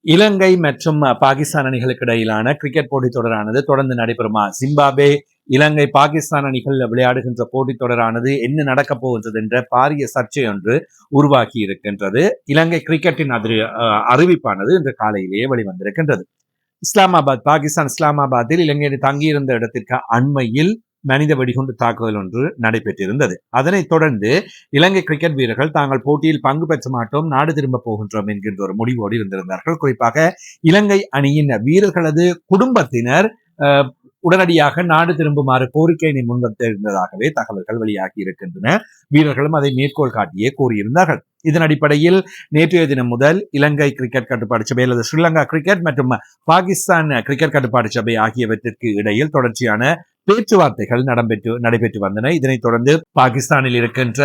இலங்கை மற்றும் பாகிஸ்தான் அணிகளுக்கு இடையிலான கிரிக்கெட் போட்டித் தொடரானது தொடர்ந்து நடைபெறுமா? ஜிம்பாப்வே இலங்கை பாகிஸ்தான் அணிகள் விளையாடுகின்ற போட்டித் தொடரானது என்ன நடக்கப் போகின்றது என்ற பாரிய சர்ச்சை ஒன்று உருவாக்கி இருக்கின்றது. இலங்கை கிரிக்கெட்டின் அறிவிப்பானது இன்று காலையிலேயே வெளிவந்திருக்கின்றது. பாகிஸ்தான் இஸ்லாமாபாத்தில் இலங்கை அணி தங்கியிருந்த இடத்திற்கு அண்மையில் மனித வெடிகுண்டு தாக்குதல் ஒன்று நடைபெற்றிருந்தது. அதனைத் தொடர்ந்து இலங்கை கிரிக்கெட் வீரர்கள் தாங்கள் போட்டியில் பங்கு பெற்ற மாட்டோம், நாடு திரும்ப போகின்றோம் என்கின்ற ஒரு முடிவோடு இருந்திருந்தார்கள். குறிப்பாக இலங்கை அணியின் வீரர்களது குடும்பத்தினர் உடனடியாக நாடு திரும்புமாறு கோரிக்கையினை முன்வைத்திருந்ததாகவே தகவல்கள் வெளியாகி இருக்கின்றன. வீரர்களும் அதை மேற்கோள் காட்டியே கூறியிருந்தார்கள். இதன் அடிப்படையில் நேற்றைய தினம் முதல் இலங்கை கிரிக்கெட் கட்டுப்பாடு சபை அல்லது ஸ்ரீலங்கா கிரிக்கெட் மற்றும் பாகிஸ்தான் கிரிக்கெட் கட்டுப்பாடு சபை ஆகியவற்றிற்கு இடையில் தொடர்ச்சியான பேச்சுவார்த்தைகள் நடைபெற்று வந்தன. இதனைத் தொடர்ந்து பாகிஸ்தானில் இருக்கின்ற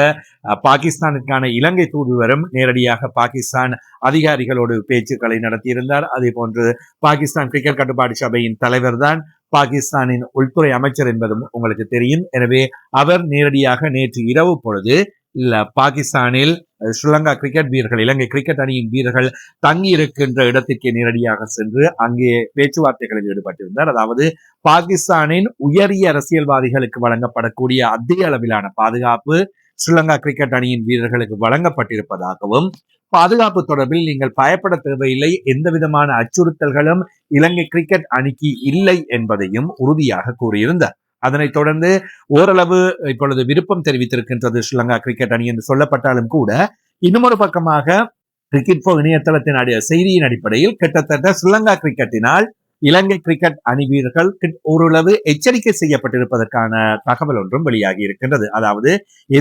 பாகிஸ்தானுக்கான இலங்கை தூதுவரும் நேரடியாக பாகிஸ்தான் அதிகாரிகளோடு பேச்சுக்களை நடத்தியிருந்தார். அதே போன்று பாகிஸ்தான் கிரிக்கெட் கட்டுப்பாடு சபையின் தலைவர் தான் பாகிஸ்தானின் உள்துறை அமைச்சர் என்பதும் உங்களுக்கு தெரியும். எனவே அவர் நேரடியாக நேற்று இரவு பொழுது பாகிஸ்தானில் ஸ்ரீலங்கா கிரிக்கெட் வீரர்கள், இலங்கை கிரிக்கெட் அணியின் வீரர்கள் தங்கி இருக்கின்ற இடத்திற்கு நேரடியாக சென்று அங்கே பேச்சுவார்த்தைகளில் ஈடுபட்டிருந்தார். அதாவது பாகிஸ்தானின் உயரிய அரசியல்வாதிகளுக்கு வழங்கப்படக்கூடிய அதே அளவிலான பாதுகாப்பு ஸ்ரீலங்கா கிரிக்கெட் அணியின் வீரர்களுக்கு வழங்கப்பட்டிருப்பதாகவும், பாதுகாப்பு தொடர்பில் நீங்கள் பயப்பட தேவையில்லை, எந்த விதமான அச்சுறுத்தல்களும் இலங்கை கிரிக்கெட் அணிக்கு இல்லை என்பதையும் உறுதியாக கூறியிருந்தார். அதனைத் தொடர்ந்து ஓரளவு இப்பொழுது விருப்பம் தெரிவித்திருக்கின்றது ஸ்ரீலங்கா கிரிக்கெட் அணி என்று சொல்லப்பட்டாலும் கூட, இன்னும் ஒரு பக்கமாக கிரிக்கெட் இணையதளத்தின் செய்தியின் அடிப்படையில் கிட்டத்தட்ட ஸ்ரீலங்கா கிரிக்கெட்டினால் இலங்கை கிரிக்கெட் அணி வீரர்கள் ஓரளவு எச்சரிக்கை செய்யப்பட்டிருப்பதற்கான தகவல் ஒன்றும் வெளியாகி இருக்கின்றது. அதாவது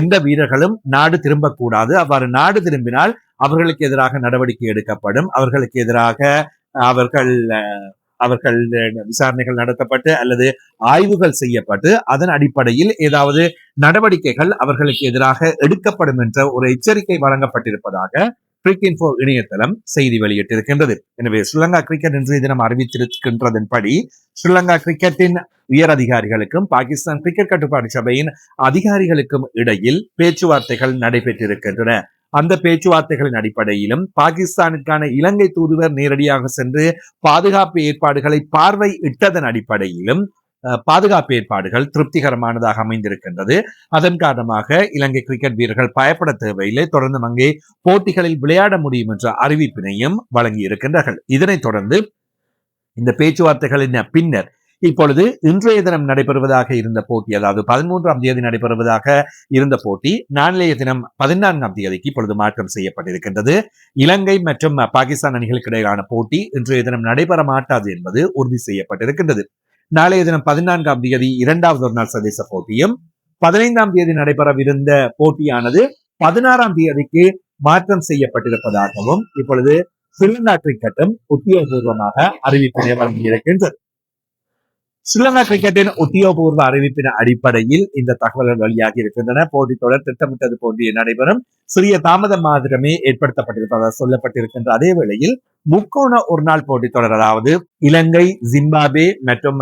எந்த வீரர்களும் நாடு திரும்பக்கூடாது, அவ்வாறு நாடு திரும்பினால் அவர்களுக்கு எதிராக நடவடிக்கை எடுக்கப்படும், அவர்களுக்கு எதிராக அவர்கள் விசாரணைகள் நடத்தப்பட்டு அல்லது ஆய்வுகள் செய்யப்பட்டு அதன் அடிப்படையில் ஏதாவது நடவடிக்கைகள் அவர்களுக்கு எதிராக எடுக்கப்படும் என்ற ஒரு எச்சரிக்கை வழங்கப்பட்டிருப்பதாக கிரிக்கெட் இணையதளம் செய்தி வெளியிட்டிருக்கின்றது. எனவே ஸ்ரீலங்கா கிரிக்கெட் இன்றைய தினம் அறிவித்திருக்கின்றதன்படி ஸ்ரீலங்கா கிரிக்கெட்டின் உயர் அதிகாரிகளுக்கும் பாகிஸ்தான் கிரிக்கெட் கட்டுப்பாடு சபையின் அதிகாரிகளுக்கும் இடையில் பேச்சுவார்த்தைகள் நடைபெற்றிருக்கின்றன. அந்த பேச்சுவார்த்தைகளின் அடிப்படையிலும் பாகிஸ்தானுக்கான இலங்கை தூதுவர் நேரடியாக சென்று பாதுகாப்பு ஏற்பாடுகளை பார்வையிட்டதன் அடிப்படையிலும் பாதுகாப்பு ஏற்பாடுகள் திருப்திகரமானதாக அமைந்திருக்கின்றது. அதன் காரணமாக இலங்கை கிரிக்கெட் வீரர்கள் பயப்பட தேவையில்லை, தொடர்ந்து அங்கே போட்டிகளில் விளையாட முடியும் என்ற அறிவிப்பினையும் வழங்கி இருக்கின்றார்கள். இதனைத் தொடர்ந்து இந்த பேச்சுவார்த்தைகளின் பின்னர் இப்பொழுது இன்றைய தினம் நடைபெறுவதாக இருந்த போட்டி, அதாவது 13ஆம் தேதி நடைபெறுவதாக இருந்த போட்டி நாளைய தினம் 14ஆம் தேதிக்கு இப்பொழுது மாற்றம் செய்யப்பட்டிருக்கின்றது. இலங்கை மற்றும் பாகிஸ்தான் அணிகளுக்கு இடையிலான போட்டி இன்றைய தினம் நடைபெற மாட்டாது என்பது உறுதி செய்யப்பட்டிருக்கின்றது. நாளைய தினம் 14ஆம் தேதி இரண்டாவது ஒரு நாள் சர்வதேச போட்டியும், 15ஆம் தேதி நடைபெறவிருந்த போட்டியானது 16ஆம் தேதிக்கு மாற்றம் செய்யப்பட்டிருப்பதாகவும் இப்பொழுது ஸ்ரீலங்கா கிரிக்கெட்டும் உத்தியோகபூர்வமாக அறிவிப்பினை வழங்கியிருக்கின்றது. ஸ்ரீலங்கா கிரிக்கெட்டின் உத்தியோகபூர்வ அறிவிப்பின் அடிப்படையில் இந்த தகவல்கள் வெளியாகி இருக்கின்றன. போட்டித் தொடர் திட்டமிட்டது போன்று நடைபெறும், சிறிய தாமதம் மாத்திரமே ஏற்படுத்தப்பட்டிருப்பதாக சொல்லப்பட்டிருக்கின்ற அதே வேளையில் முக்கோண ஒரு நாள் போட்டித் தொடர், அதாவது இலங்கை, ஜிம்பாப்வே மற்றும்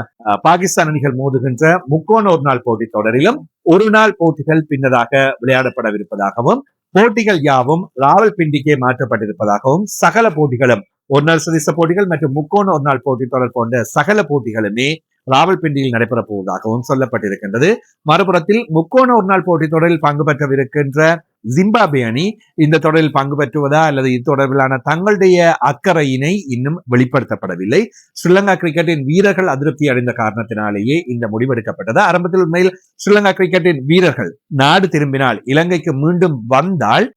பாகிஸ்தான் அணிகள் மோதுகின்ற முக்கோண ஒரு நாள் போட்டித் தொடரிலும் ஒரு நாள் போட்டிகள் பின்னதாக விளையாடப்படவிருப்பதாகவும், போட்டிகள் யாவும் ராவல்பிண்டிக்கே மாற்றப்பட்டிருப்பதாகவும், சகல போட்டிகளும் ஒரு நாள் சர்வதேச போட்டிகள் மற்றும் முக்கோண ஒரு நாள் போட்டித் தொடர் போன்ற சகல போட்டிகளுமே ராவல்பிண்டியில் நடைபெறப் போவதாகவும் சொல்லப்பட்டிருக்கின்றது. மறுபுறத்தில் முக்கோண ஒரு நாள் போட்டித் தொடரில் பங்கு பெற்றவிருக்கின்ற ஜிம்பாப்வே அணி இந்த தொடரில் பங்கு பெற்றுவதா அல்லது இத்தொடர்பிலான தங்களுடைய அக்கறையினை இன்னும் வெளிப்படுத்தப்படவில்லை. ஸ்ரீலங்கா கிரிக்கெட்டின் வீரர்கள் அதிருப்தி அடைந்த காரணத்தினாலேயே இந்த முடிவெடுக்கப்பட்டது. ஆரம்பத்தில் உண்மையில் ஸ்ரீலங்கா கிரிக்கெட்டின் வீரர்கள் நாடு திரும்பினால், இலங்கைக்கு மீண்டும் வந்தால்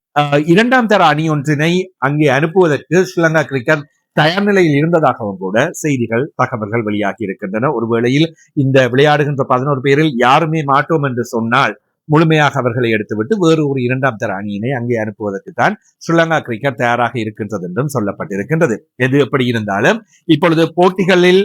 இரண்டாம் தர அணி ஒன்றினை அங்கே அனுப்புவதற்கு ஸ்ரீலங்கா கிரிக்கெட் தயார் நிலையில் இருந்ததாகவும் கூட செய்திகள், தகவல்கள் வெளியாகி இருக்கின்றன. ஒருவேளையில் இந்த விளையாடுகின்ற 11 பேரில் யாருமே மாட்டோம் என்று சொன்னால் முழுமையாக அவர்களை எடுத்துவிட்டு வேறு ஒரு இரண்டாம் தர அணியினை அங்கே அனுப்புவதற்கு தான் ஸ்ரீலங்கா கிரிக்கெட் தயாராக இருக்கின்றது என்றும் சொல்லப்பட்டிருக்கின்றது. எது எப்படி இருந்தாலும் இப்பொழுது போட்டிகளில்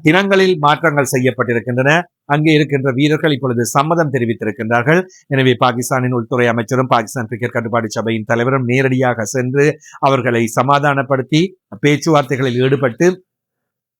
தினங்களில் மாற்றங்கள் செய்யப்பட்டிருக்கின்றன. அங்கே இருக்கின்ற வீரர்கள் இப்பொழுது சம்மதம் தெரிவித்திருக்கின்றார்கள். எனவே பாகிஸ்தானின் உள்துறை அமைச்சரும் பாகிஸ்தான் கிரிக்கெட் கட்டுப்பாடு சபையின் தலைவரும் நேரடியாக சென்று அவர்களை சமாதானப்படுத்தி பேச்சுவார்த்தைகளில் ஈடுபட்டு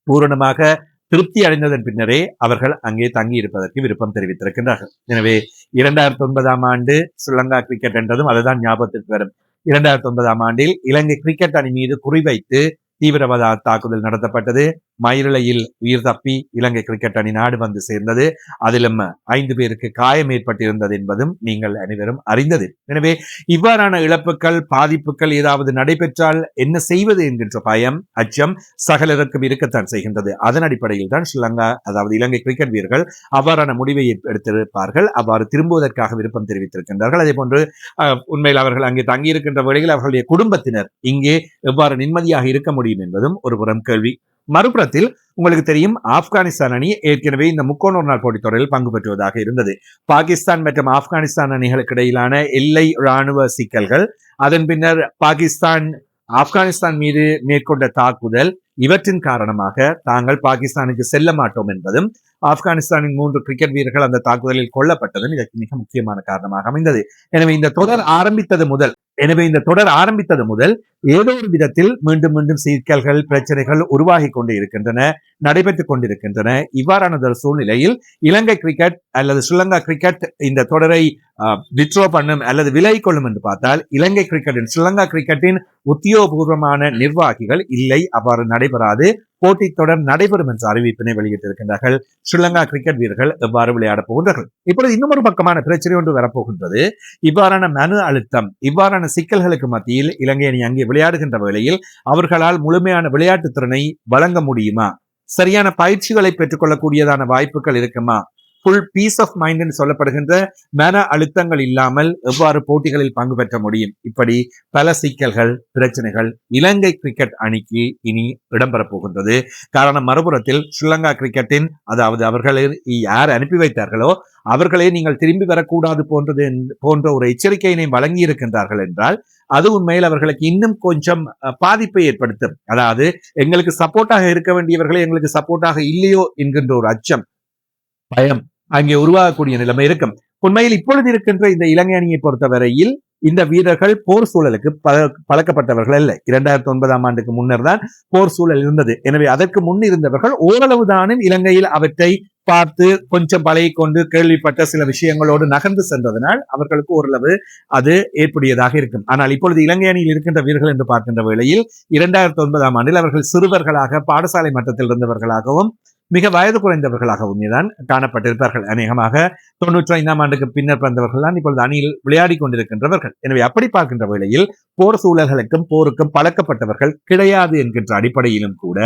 பூரணமாக திருப்தி அடைந்ததன் பின்னரே அவர்கள் அங்கே தங்கி இருப்பதற்கு விருப்பம் தெரிவித்திருக்கின்றார்கள். எனவே 2009ஆம் ஆண்டு ஸ்ரீலங்கா கிரிக்கெட் என்றதும் அதுதான் ஞாபகத்திற்கு வரும். 2009ஆம் ஆண்டில் இலங்கை கிரிக்கெட் அணி மீது குறிவைத்து தீவிரவாத தாக்குதல் நடத்தப்பட்டது. மயிரிழையில் உயிர் தப்பி இலங்கை கிரிக்கெட் அணி நாடு வந்து சேர்ந்தது. அதிலும் 5 பேருக்கு காயம் ஏற்பட்டிருந்தது என்பதும் நீங்கள் அனைவரும் அறிந்தது. எனவே இவ்வாறான இழப்புகள், பாதிப்புகள் ஏதாவது நடைபெற்றால் என்ன செய்வது என்கின்ற பயம், அச்சம் சகலருக்கும் இருக்கத்தான் செய்கின்றது. அதன் அடிப்படையில் தான் ஸ்ரீலங்கா, அதாவது இலங்கை கிரிக்கெட் வீரர்கள் அவ்வாறான முடிவை எடுத்திருப்பார்கள். அவ்வாறு திரும்புவதற்காக விருப்பம் தெரிவித்திருக்கின்றார்கள். அதே போன்று உண்மையில் அவர்கள் அங்கே தங்கியிருக்கின்ற வேளையில் அவர்களுடைய குடும்பத்தினர் இங்கே எவ்வாறு நிம்மதியாக இருக்க முடியும் என்பதும் ஒரு புறம் கேள்வி. மறுபுறத்தில் உங்களுக்கு தெரியும், ஆப்கானிஸ்தான் அணி ஏற்கனவே இந்த முக்கோண ஒரு நாள் போட்டித் தொடரில் பங்கு பெற்றுவதாக இருந்தது. பாகிஸ்தான் மற்றும் ஆப்கானிஸ்தான் அணிகளுக்கு இடையிலான எல்லை ராணுவ சிக்கல்கள், அதன் பின்னர் பாகிஸ்தான் ஆப்கானிஸ்தான் மீது மேற்கொண்ட தாக்குதல், இவற்றின் காரணமாக தாங்கள் பாகிஸ்தானுக்கு செல்ல மாட்டோம் என்பதும், ஆப்கானிஸ்தானின் 3 கிரிக்கெட் வீரர்கள் அந்த தாக்குதலில் கொல்லப்பட்டதும் இதற்கு மிக முக்கியமான காரணமாக அமைந்தது. எனவே இந்த தொடர் ஆரம்பித்தது முதல் ஏதோ ஒரு விதத்தில் மீண்டும் மீண்டும் சிக்கல்கள், பிரச்சனைகள் உருவாகி கொண்டு இருக்கின்றன, நடைபெற்றுக் கொண்டிருக்கின்றன. இவ்வாறான ஒரு சூழ்நிலையில் இலங்கை கிரிக்கெட் அல்லது ஸ்ரீலங்கா கிரிக்கெட் இந்த தொடரை வித்ட்ரா பண்ணும் அல்லது விலகி கொள்ளும் என்று பார்த்தால், இலங்கை கிரிக்கெட்டின், ஸ்ரீலங்கா கிரிக்கெட்டின் உத்தியோகபூர்வமான நிர்வாகிகள் இல்லை, அவ்வாறு நடைபெறாது, போட்டி தொடர் நடைபெறும் என்ற அறிவிப்பினை வெளியிட்டிருக்கின்றார்கள். ஸ்ரீலங்கா கிரிக்கெட் வீரர்கள் எவ்வாறு விளையாடப் போகின்றார்கள். இப்பொழுது இன்னும் ஒரு பக்கமான பிரச்சனை ஒன்று வரப்போகின்றது. இவ்வாறான மன அழுத்தம், இவ்வாறான சிக்கல்களுக்கு மத்தியில் இலங்கை அணி அங்கே விளையாடுகின்ற வேளையில் அவர்களால் முழுமையான விளையாட்டு திறனை வழங்க முடியுமா? சரியான பயிற்சிகளை பெற்றுக்கொள்ளக்கூடியதான வாய்ப்புகள் இருக்குமா? ஃபுல் பீஸ் ஆஃப் மைண்ட் என்று சொல்லப்படுகின்ற மன அழுத்தங்கள் இல்லாமல் எவ்வாறு போட்டிகளில் பங்கு பெற்ற முடியும்? இப்படி பல சிக்கல்கள், பிரச்சனைகள் இலங்கை கிரிக்கெட் அணிக்கு இனி இடம்பெறப் போகின்றது. காரணம், மறுபுறத்தில் ஸ்ரீலங்கா கிரிக்கெட்டின், அதாவது அவர்களை யார் அனுப்பி வைத்தார்களோ அவர்களே நீங்கள் திரும்பி வரக்கூடாது போன்ற ஒரு எச்சரிக்கையினை வழங்கி இருக்கின்றார்கள் என்றால், அது உண்மையில் அவர்களுக்கு இன்னும் கொஞ்சம் பாதிப்பை ஏற்படுத்தும். அதாவது எங்களுக்கு சப்போர்ட்டாக இருக்க வேண்டியவர்களே எங்களுக்கு சப்போர்ட்டாக இல்லையோ என்கின்ற ஒரு அச்சம், பயம் அங்கே உருவாகக்கூடிய நிலைமை இருக்கும். உண்மையில் இப்பொழுது இருக்கின்ற இந்த இலங்கை அணியை பொறுத்தவரையில் இந்த வீரர்கள் போர் சூழலுக்கு பழக்கப்பட்டவர்கள் அல்ல. 2009ஆம் ஆண்டுக்கு முன்னர் தான் போர் சூழல் இருந்தது. எனவே அதற்கு முன் இருந்தவர்கள் ஓரளவுதானும் இலங்கையில் அவற்றை பார்த்து கொஞ்சம் பழகிக்கொண்டு கேள்விப்பட்ட சில விஷயங்களோடு நகர்ந்து சென்றதனால் அவர்களுக்கு ஓரளவு அது ஏற்புடையதாக இருக்கும். ஆனால் இப்பொழுது இலங்கை அணியில் இருக்கின்ற வீரர்கள் என்று பார்க்கின்ற வேளையில் 2009ஆம் ஆண்டில் அவர்கள் சிறுவர்களாக, பாடசாலை மட்டத்தில் இருந்தவர்களாகவும் மிக வயது குறைந்தவர்களாகவும் தான் காணப்பட்டிருப்பார்கள். அநேகமாக 95ஆம் ஆண்டுக்கு பின்னர் பிறந்தவர்கள் தான் இப்பொழுது அணியில் விளையாடி கொண்டிருக்கின்றவர்கள். எனவே அப்படி பார்க்கின்ற வேளையில் போர் சூழல்களுக்கும் போருக்கும் பழக்கப்பட்டவர்கள் கிடையாது என்கின்ற அடிப்படையிலும் கூட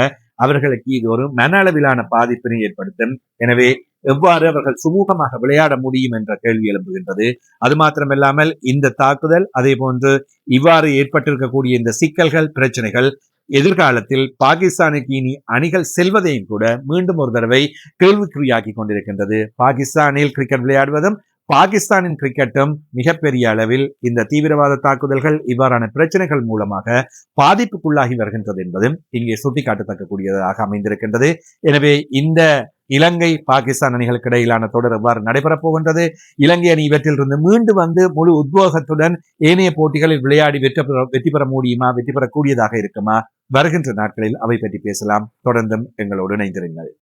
அவர்களுக்கு இது ஒரு மன அளவிலான பாதிப்பினை ஏற்படுத்தும். எனவே எவ்வாறு அவர்கள் சுமூகமாக விளையாட முடியும் என்ற கேள்வி எழும்புகின்றது. அது மாத்திரமில்லாமல் இந்த தாக்குதல், அதே போன்று இவ்வாறு ஏற்பட்டிருக்கக்கூடிய இந்த சிக்கல்கள், பிரச்சனைகள் எதிர்காலத்தில் பாகிஸ்தானுக்கு இனி அணிகள் செல்வதையும் கூட மீண்டும் ஒரு தடவை கேள்விக்குறியாக்கி கொண்டிருக்கின்றது. பாகிஸ்தானில் கிரிக்கெட் விளையாடுவதும் பாகிஸ்தானின் கிரிக்கெட்டும் மிகப்பெரிய அளவில் இந்த தீவிரவாத தாக்குதல்கள், இவ்வாறான பிரச்சனைகள் மூலமாக பாதிப்புக்குள்ளாகி வருகின்றது என்பதும் இங்கே சுட்டிக்காட்டத்தக்கக்கூடியதாக அமைந்திருக்கின்றது. எனவே இந்த இலங்கை பாகிஸ்தான் அணிகளுக்கு இடையிலான தொடர் எவ்வாறு நடைபெறப் போகின்றது, இலங்கை அணி இவற்றிலிருந்து மீண்டு வந்து முழு உத்வேகத்துடன் ஏனைய போட்டிகளில் விளையாடி வெற்றி பெற முடியுமா, வெற்றி பெறக்கூடியதாக இருக்குமா? வருகின்ற நாட்களில் அவை பற்றி பேசலாம். தொடர்ந்தும் எங்களோடு இணைந்திருங்கள்.